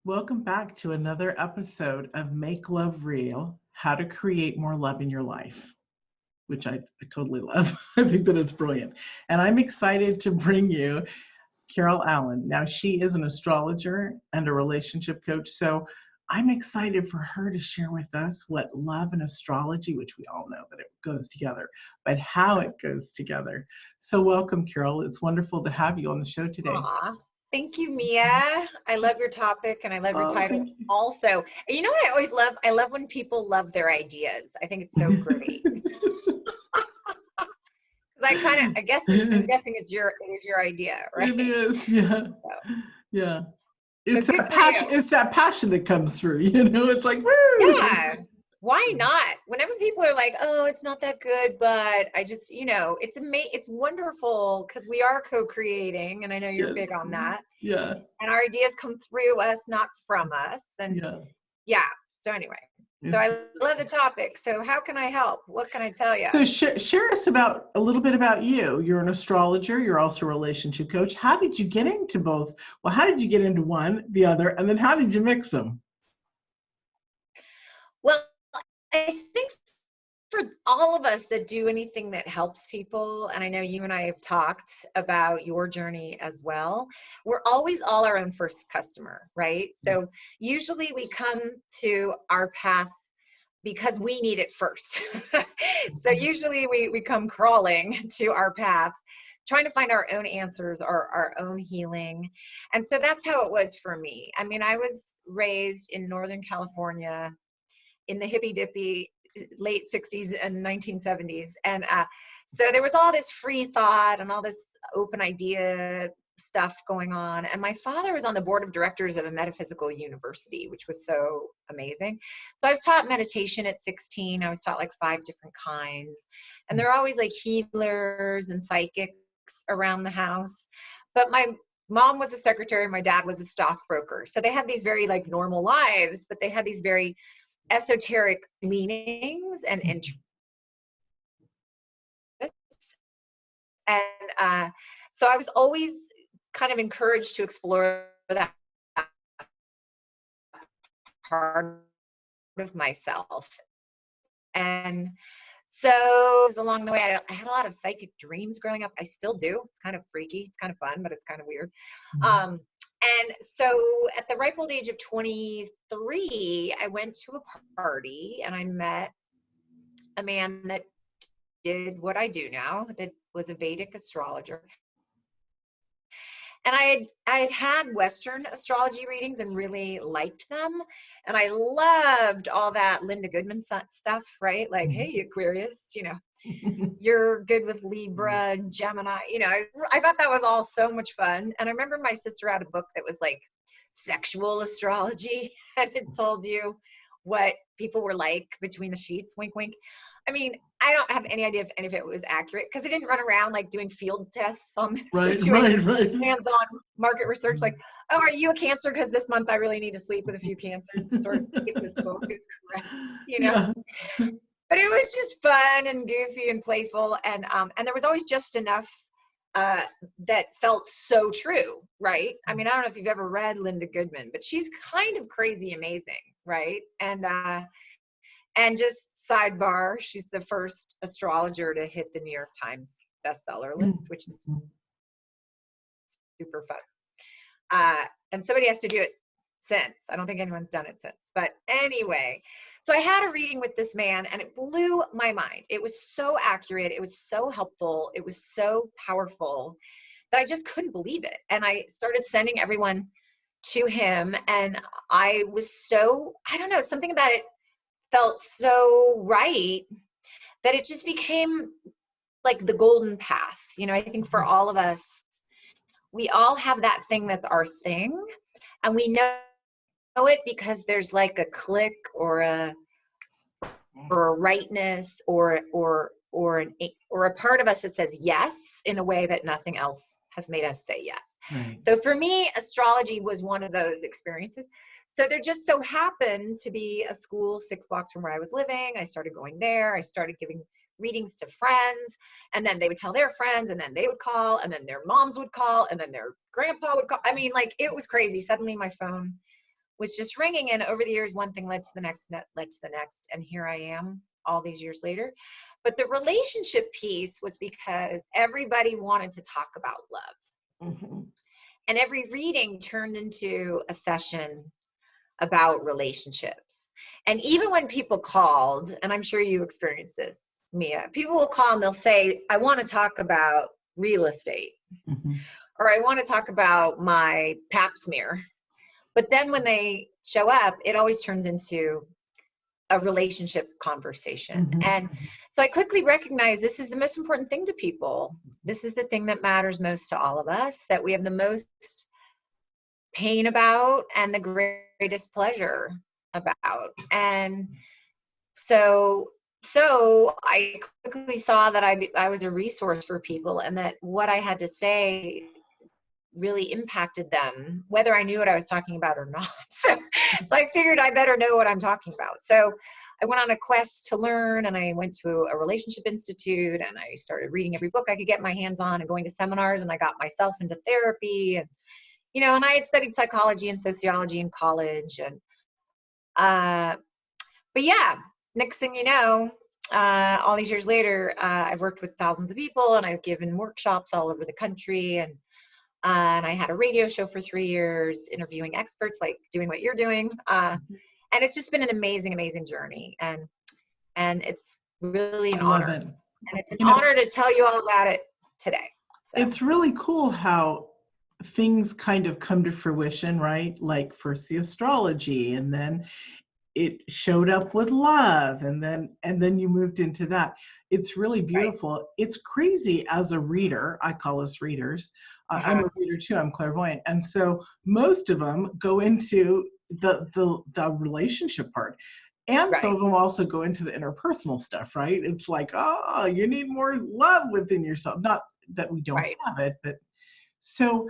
Welcome back to another episode of Make Love Real, How to Create More Love in Your Life, which I totally love. I think that it's brilliant. And I'm excited to bring you Carol Allen. Now, she is an astrologer and a relationship coach, so I'm excited for her to share with us what love and astrology, which we all know that it goes together, but how it goes together. So welcome, Carol. It's wonderful to have you on the show today. Aw, thank you, Mia. I love your topic and I love your Oh, title thank you. also. And you know what I always love? I love when people love their ideas. I think it's so great. Because I'm guessing it is your idea, right? It is, yeah. So, Yeah. so It's good that for passion, you. it's that passion that comes through, it's like, woo! Yeah. Why not? Whenever people are like, "Oh, it's not that good," but I just, it's wonderful because we are co-creating, and I know you're Yes. big on that. Yeah. And our ideas come through us, not from us. And Yeah. yeah. So anyway, so It's I love the topic. So how can I help? What can I tell you? so share us about a little bit about you. You're an astrologer, you're also a relationship coach. How did you get into both? Well, how did you get into one, the other, and then how did you mix them? Well, I think for all of us that do anything that helps people, and I know you and I have talked about your journey as well, we're always all our own first customer, right? So usually we come to our path because we need it first. So usually we come crawling to our path, trying to find our own answers or our own healing. And so that's how it was for me. I mean, I was raised in Northern California in the hippy dippy late 60s and 1970s. And so there was all this free thought and all this open idea stuff going on. And my father was on the board of directors of a metaphysical university, which was so amazing. So I was taught meditation at 16. I was taught like 5 different kinds. And there are always like healers and psychics around the house. But my mom was a secretary, my dad was a stockbroker. So they had these very like normal lives, but they had these very esoteric leanings and interests. And so I was always kind of encouraged to explore that part of myself. And so along the way, I had a lot of psychic dreams growing up. I still do. It's kind of freaky. It's kind of fun, but it's kind of weird. And so at the ripe old age of 23, I went to a party and I met a man that did what I do now, that was a Vedic astrologer. And I had Western astrology readings and really liked them. And I loved all that Linda Goodman stuff, right? Like, hey, Aquarius, you're good with Libra and Gemini. I thought that was all so much fun. And I remember my sister had a book that was like sexual astrology, and it told you what people were like between the sheets, wink, wink. I mean, I don't have any idea if any of it was accurate because it didn't run around like doing field tests on the situation, Right. hands-on market research, like, oh, are you a Cancer? Because this month I really need to sleep with a few Cancers to sort of get this focus correct, Yeah. But it was just fun and goofy and playful, and there was always just enough that felt so true, right? I mean, I don't know if you've ever read Linda Goodman, but she's kind of crazy amazing, right? And just sidebar, she's the first astrologer to hit the New York Times bestseller list, which is super fun. And somebody has to do it since. I don't think anyone's done it since. But anyway, so I had a reading with this man and it blew my mind. It was so accurate. It was so helpful. It was so powerful that I just couldn't believe it. And I started sending everyone to him. And I was so, I don't know, something about it felt so right that it just became like the golden path. I think for all of us, we all have that thing that's our thing, and we know it because there's like a click or a rightness or a part of us that says yes in a way that nothing else has made us say yes. Right. So for me, astrology was one of those experiences. So there just so happened to be a school 6 blocks from where I was living. I started going there. I started giving readings to friends, and then they would tell their friends, and then they would call, and then their moms would call, and then their grandpa would call. I mean, like, it was crazy. Suddenly my phone was just ringing. And over the years, one thing led to the next, led to the next. And here I am all these years later. But the relationship piece was because everybody wanted to talk about love. Mm-hmm. And every reading turned into a session about relationships. And even when people called, and I'm sure you experienced this, Mia, people will call and they'll say, I want to talk about real estate, Mm-hmm. or I want to talk about my pap smear. But then when they show up, it always turns into a relationship conversation. Mm-hmm. And so I quickly recognized this is the most important thing to people. This is the thing that matters most to all of us, that we have the most pain about and the greatest pleasure about. And so I quickly saw that I was a resource for people, and that what I had to say really impacted them, whether I knew what I was talking about or not. So I figured I better know what I'm talking about. So I went on a quest to learn, and I went to a relationship institute, and I started reading every book I could get my hands on and going to seminars, and I got myself into therapy. And, you know, and I had studied psychology and sociology in college. And, but yeah, next thing you know, all these years later, I've worked with thousands of people, and I've given workshops all over the country. And I had a radio show for 3 years, interviewing experts, like doing what you're doing. And it's just been an amazing, amazing journey. And it's really an honor. It. And it's an honor to tell you all about it today. So. It's really cool how things kind of come to fruition, right? Like first the astrology, and then it showed up with love, and then you moved into that. It's really beautiful. Right. It's crazy as a reader. I call us readers. I'm a reader too. I'm clairvoyant, and so most of them go into the relationship part, and some of them also go into the interpersonal stuff. Right? It's like, oh, you need more love within yourself. Not that we don't have it, but so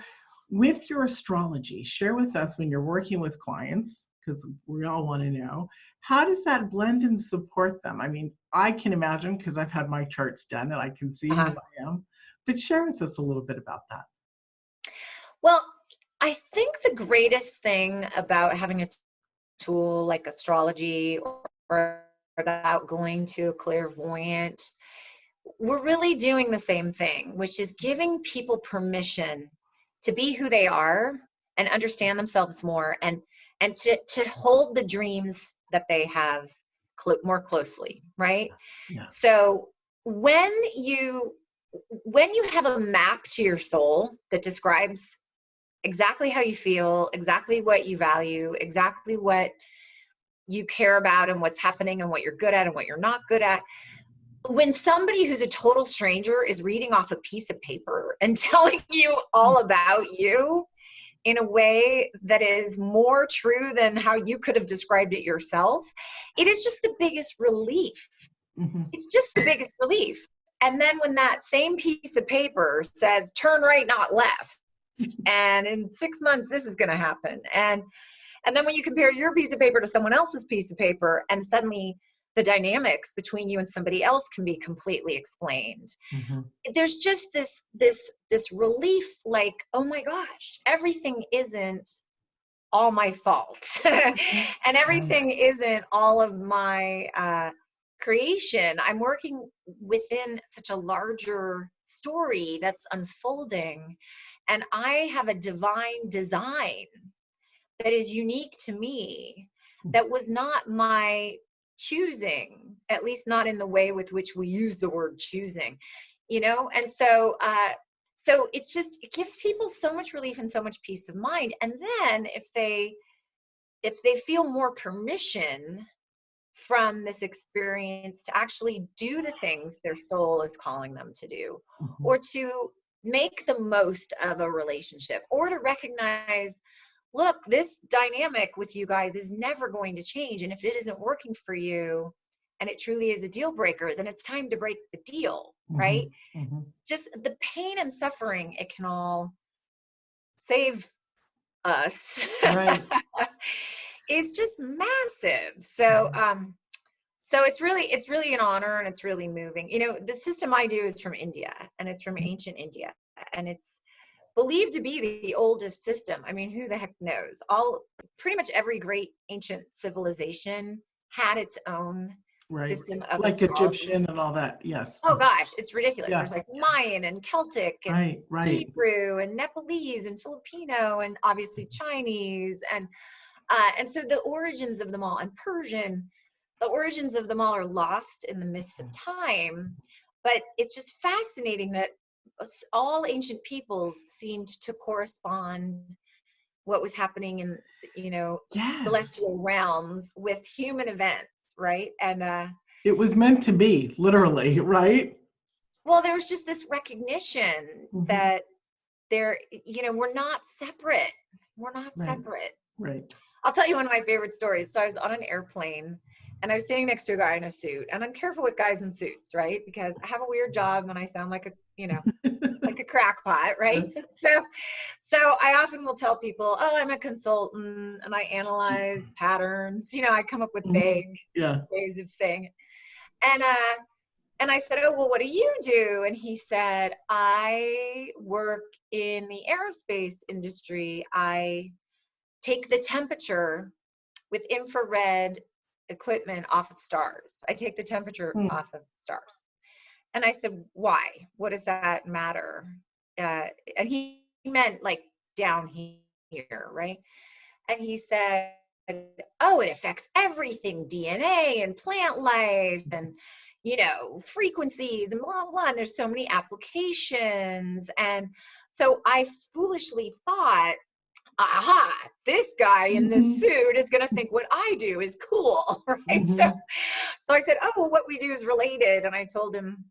with your astrology, share with us when you're working with clients, because we all want to know, how does that blend and support them? I mean, I can imagine, because I've had my charts done and I can see who I am, but share with us a little bit about that. Well, I think the greatest thing about having a tool like astrology, or about going to a clairvoyant, we're really doing the same thing, which is giving people permission to be who they are and understand themselves more, and to hold the dreams that they have more closely, right? Yeah. So when you have a map to your soul that describes exactly how you feel, exactly what you value, exactly what you care about, and what's happening, and what you're good at and what you're not good at, when somebody who's a total stranger is reading off a piece of paper and telling you all about you in a way that is more true than how you could have described it yourself, it is just the biggest relief. Mm-hmm. It's just the biggest relief. And then when that same piece of paper says, turn right, not left, and in 6 months, this is going to happen. And then when you compare your piece of paper to someone else's piece of paper, and suddenly the dynamics between you and somebody else can be completely explained. Mm-hmm. There's just this relief, like, oh my gosh, everything isn't all my fault. And everything isn't all of my creation. I'm working within such a larger story that's unfolding, and I have a divine design that is unique to me, that was not my choosing, at least not in the way with which we use the word choosing, you know? And so it's just, it gives people so much relief and so much peace of mind. And then if they feel more permission from this experience to actually do the things their soul is calling them to do, mm-hmm. or to make the most of a relationship, or to recognize, look, this dynamic with you guys is never going to change. And if it isn't working for you, and it truly is a deal breaker, then it's time to break the deal, mm-hmm. right? Mm-hmm. Just the pain and suffering, it can all save us. Right. Is just massive. So, so it's really an honor, and it's really moving. You know, the system I do is from India, and it's from ancient India, and it's believed to be the oldest system. I mean, who the heck knows? Pretty much every great ancient civilization had its own Right. system of Like astrology. Egyptian and all that. Yes. Oh gosh, it's ridiculous. Yeah. There's like Mayan and Celtic and Right. Right. Hebrew and Nepalese and Filipino and obviously Chinese and so the origins of them all, and Persian, the origins of them all are lost in the mists of time. But it's just fascinating that all ancient peoples seemed to correspond what was happening in, Yes. celestial realms with human events, right? And it was meant to be, literally, right? well, there was just this recognition that we're not separate. We're not separate. Right. I'll tell you one of my favorite stories. So I was on an airplane and I was sitting next to a guy in a suit, and I'm careful with guys in suits, right? Because I have a weird job and I sound like like a crackpot, right? So I often will tell people, oh, I'm a consultant and I analyze patterns. I come up with vague ways of saying it. And I said, oh, well, what do you do? And he said, I work in the aerospace industry. I take the temperature with infrared equipment off of stars. I take the temperature off of stars. And I said, why? What does that matter? And he meant like down here, right? And he said, oh, it affects everything, DNA and plant life and, frequencies and blah, blah, blah. And there's so many applications. And so I foolishly thought, aha, this guy in this suit is going to think what I do is cool, right? So I said, oh, well, what we do is related. And I told him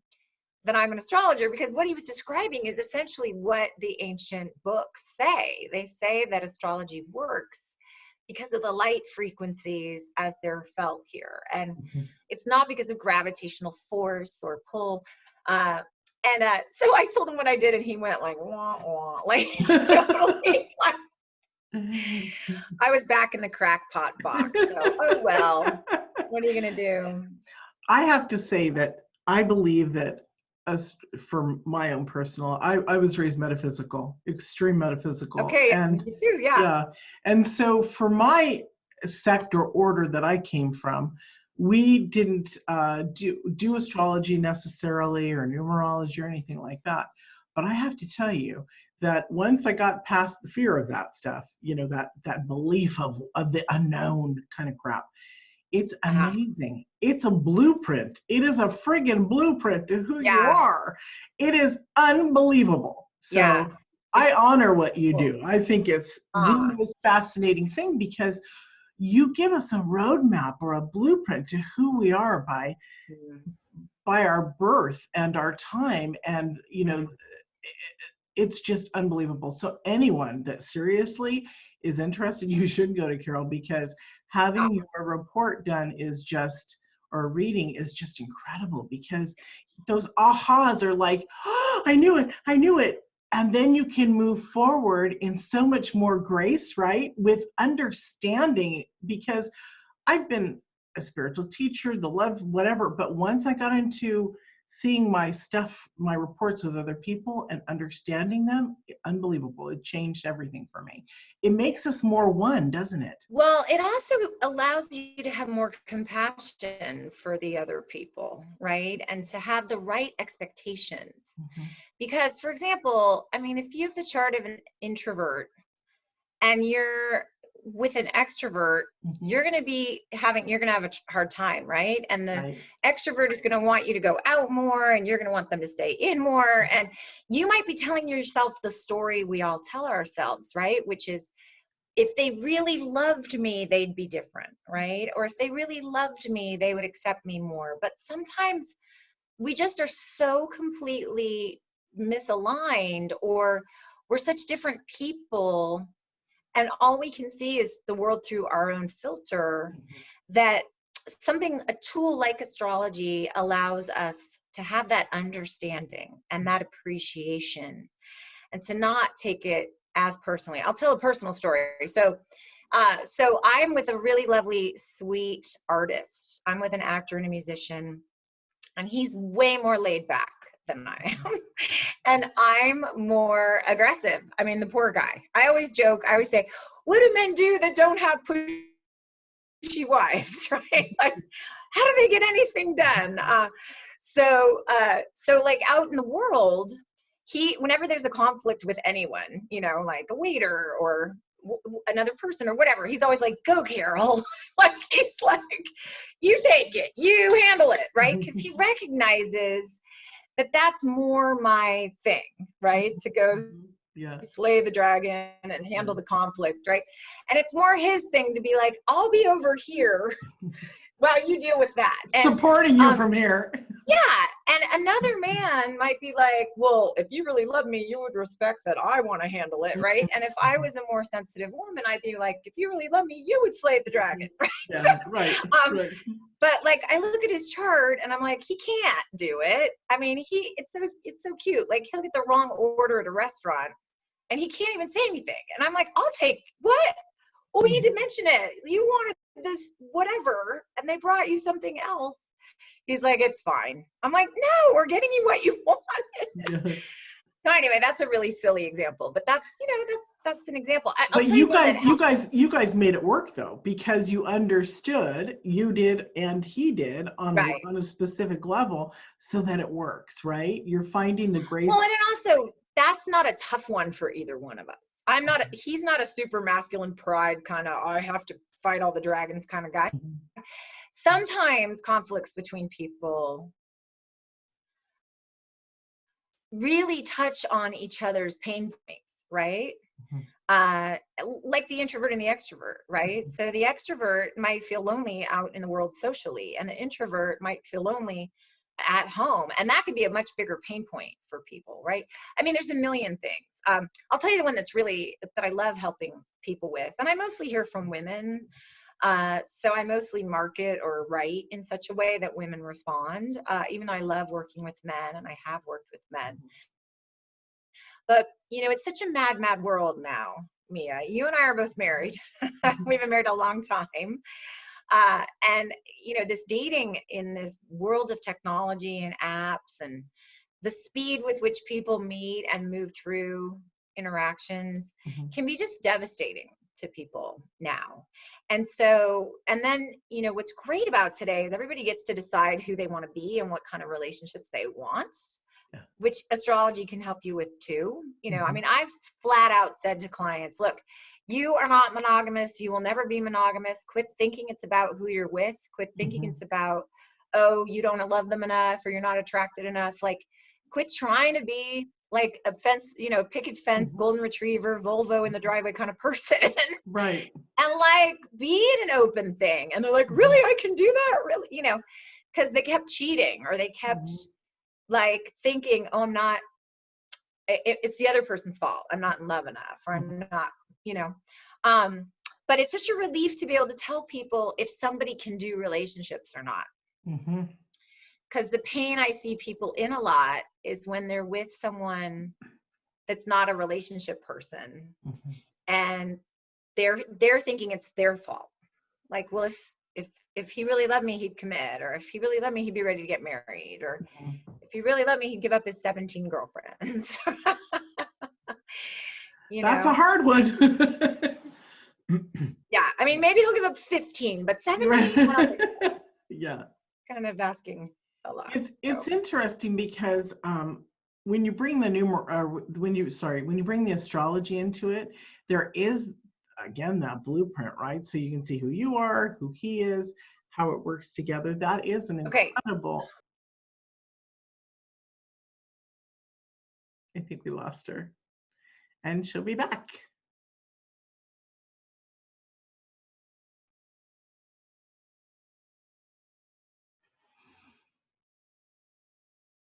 that I'm an astrologer, because what he was describing is essentially what the ancient books say. They say that astrology works because of the light frequencies as they're felt here. And it's not because of gravitational force or pull. So I told him what I did, and he went like, wah, wah, like totally. I was back in the crackpot box. So, oh well, what are you going to do? I have to say that I believe that, for my own personal, I was raised metaphysical, extreme metaphysical. Okay, and me too, yeah. And so for my sect or order that I came from, we didn't do astrology necessarily, or numerology or anything like that. But I have to tell you that once I got past the fear of that stuff, that belief of the unknown kind of crap, it's amazing. It's a blueprint. It is a friggin' blueprint to who you are. It is unbelievable. So I honor what you do. I think it's the most fascinating thing, because you give us a roadmap or a blueprint to who we are by our birth and our time. And, it's just unbelievable. So anyone that seriously is interested, you should go to Carol, because having your report done or reading is just incredible, because those ahas are like, oh, I knew it. And then you can move forward in so much more grace, right? With understanding, because I've been a spiritual teacher, the love, whatever. But once I got into seeing my reports with other people and understanding them, unbelievable. It changed everything for me. It makes us more one, doesn't it? Well, it also allows you to have more compassion for the other people, right? And to have the right expectations. Because, for example, I mean, if you have the chart of an introvert and you're with an extrovert, you're going to have a hard time, right? And the extrovert is going to want you to go out more, and you're going to want them to stay in more. And you might be telling yourself the story we all tell ourselves, right? Which is, if they really loved me, they'd be different, right? Or if they really loved me, they would accept me more. But sometimes we just are so completely misaligned, or we're such different people, and all we can see is the world through our own filter, that a tool like astrology allows us to have that understanding and that appreciation, and to not take it as personally. I'll tell a personal story. So I'm with a really lovely, sweet artist. I'm with an actor and a musician, and he's way more laid back than I am. And I'm more aggressive. I mean, the poor guy. I always joke, I always say, what do men do that don't have pushy wives, right? Like, how do they get anything done? So like out in the world, whenever there's a conflict with anyone, you know, like a waiter or another person or whatever, he's always like, go Carol. Like, he's like, you take it, you handle it, right? Because he recognizes that that's more my thing, right? To go slay the dragon and handle the conflict, right? And it's more his thing to be like, I'll be over here while you deal with that. And, supporting you from here. Yeah. And another man might be like, well, if you really love me, you would respect that I want to handle it, right? And if I was a more sensitive woman, I'd be like, if you really love me, you would slay the dragon, right? Yeah, so, right. But like, I look at his chart and I'm like, he can't do it. I mean, it's so cute. Like, he'll get the wrong order at a restaurant and he can't even say anything. And I'm like, I'll take what? Well, we need to mention it. You wanted this whatever, and they brought you something else. He's like, it's fine. I'm like, no, we're getting you what you wanted. Yeah. So anyway, that's a really silly example, but that's, you know, that's an example. But you guys made it work though, because you understood, you did and he did on a specific level, so that it works, right? You're finding the grace. Well, and then also, that's not a tough one for either one of us. He's not a super masculine pride kind of, I have to fight all the dragons kind of guy. Mm-hmm. Sometimes conflicts between people really touch on each other's pain points, right? Mm-hmm. Like the introvert and the extrovert, right? Mm-hmm. So the extrovert might feel lonely out in the world socially, and the introvert might feel lonely at home. And that could be a much bigger pain point for people, right? I mean, there's a million things. I'll tell you the one that I love helping people with, and I mostly hear from women. So I mostly market or write in such a way that women respond, even though I love working with men and I have worked with men. But, you know, it's such a mad, mad world now, Mia. You and I are both married. We've been married a long time. And, you know, this dating in this world of technology and apps and the speed with which people meet and move through interactions can be just devastating to people now. And then, you know, what's great about today is everybody gets to decide who they want to be and what kind of relationships they want, which astrology can help you with too. You know, I mean, I've flat out said to clients, look, you are not monogamous. You will never be monogamous. Quit thinking it's about who you're with. Quit thinking it's about, oh, you don't love them enough or you're not attracted enough. Like, quit trying to be like a fence, you know, picket fence, golden retriever, Volvo in the driveway kind of person. Right. And like, be an open thing. And they're like, really, I can do that? Really? You know, because they kept cheating or they kept like thinking, oh, I'm not, it's the other person's fault. I'm not in love enough, or I'm not, you know. But it's such a relief to be able to tell people if somebody can do relationships or not. Because the pain I see people in a lot is when they're with someone that's not a relationship person, and they're thinking it's their fault. Like, well, if he really loved me, he'd commit, or if he really loved me, he'd be ready to get married, or if he really loved me, he'd give up his 17 girlfriends. You know? That's a hard one. Yeah, I mean, maybe he'll give up 15, but 17. Yeah. Kind of asking a lot. It's interesting because when you bring the when you bring the astrology into it, there is again that blueprint, right? So you can see who you are, who he is, how it works together. That is an incredible. I think we lost her, and she'll be back.